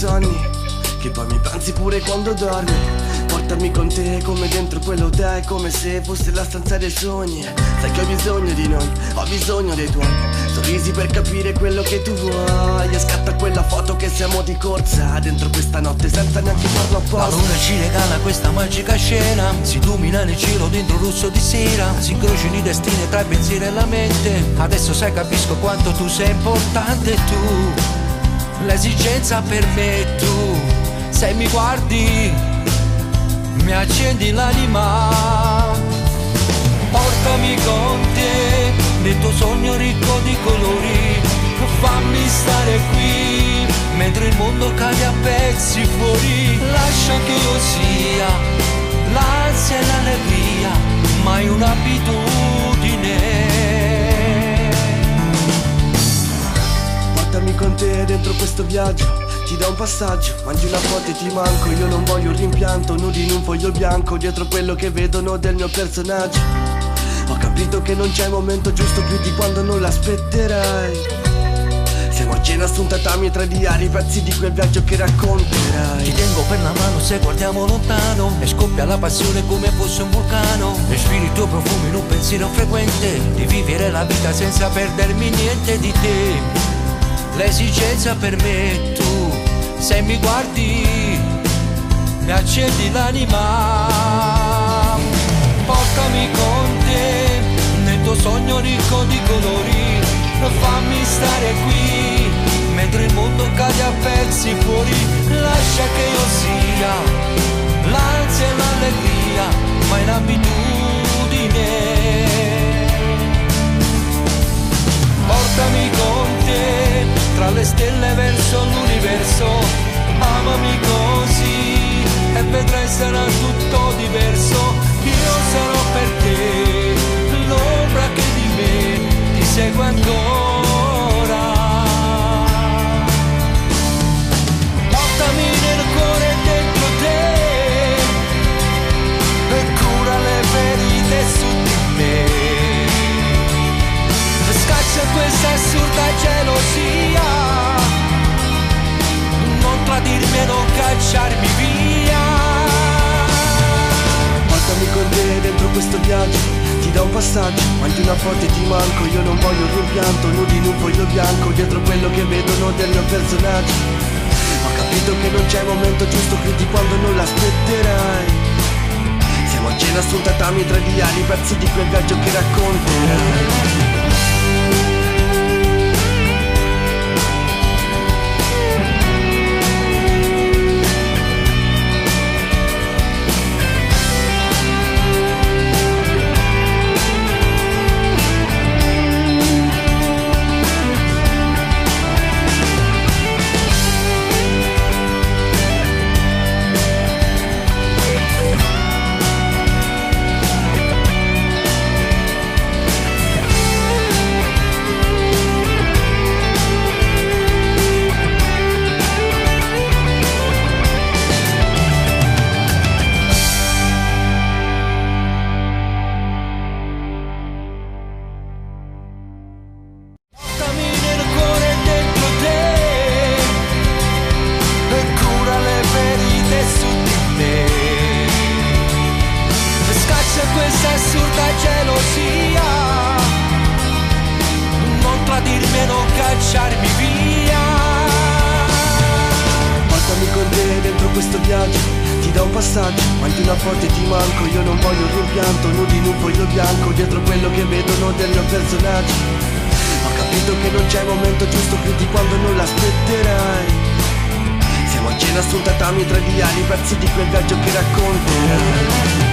sogni, che poi mi pensi pure quando dormi. Portami con te come dentro quell'hotel, come se fosse la stanza dei sogni. Sai che ho bisogno di noi, ho bisogno dei tuoi sorrisi per capire quello che tu vuoi. E scatta quella foto che siamo di corsa dentro questa notte senza neanche farlo apposta. La luna ci regala questa magica scena, si illumina nel cielo dentro il rosso di sera, si incrociano i destini tra i pensieri e la mente. Adesso sai, capisco quanto tu sei importante, tu, l'esigenza per me, tu, se mi guardi mi accendi l'anima. Portami con te nel tuo sogno ricco di colori, fammi stare qui mentre il mondo cade a pezzi fuori. Lascia che io sia l'ansia e l'allegria, mai un'abitudine. Portami con te dentro questo viaggio, ti do un passaggio, mangi una foto e ti manco. Io non voglio un rimpianto, nudi in un foglio bianco, dietro quello che vedono del mio personaggio. Ho capito che non c'è il momento giusto più di quando non l'aspetterai. Siamo a cena su un tatami tra diari, pezzi di quel viaggio che racconterai. Ti tengo per la mano se guardiamo lontano, e scoppia la passione come fosse un vulcano. Respiri il tuo profumo in un pensiero frequente, di vivere la vita senza perdermi niente di te. L'esigenza per me, tu, se mi guardi mi accendi l'anima. Portami con te nel tuo sogno ricco di colori, fammi stare qui mentre il mondo cade a pezzi fuori. Lascia che io sia l'ansia e l'allegria, ma in abitudine. Portami con te tra le stelle verso l'universo, amami così e vedrai sarà tutto diverso. Io sarò per te l'ombra che di me ti segue ancora. Portami nel cuore dentro te e cura le ferite su di me. Scaccia questa assurda gelosia, non tradirmi e non cacciarmi via. Portami con te dentro questo viaggio, ti do un passaggio, mangi una foto e ti manco. Io non voglio un rimpianto, nudi in un foglio bianco, dietro quello che vedono del mio personaggio. Ho capito che non c'è il momento giusto più di quando non l'aspetterai. Siamo a cena su un tatami tra diari, pezzi di quel viaggio che racconterai. Questa assurda gelosia, non tradirmi e non cacciarmi via. Portami con te dentro questo viaggio, ti do un passaggio, mangi una foto e ti manco. Io non voglio un rimpianto, nudi in un foglio bianco, dietro quello che vedono del mio personaggio. Ho capito che non c'è il momento giusto più di quando non l'aspetterai. Siamo a cena su un tatami tra diari, pezzi di quel viaggio che racconterai.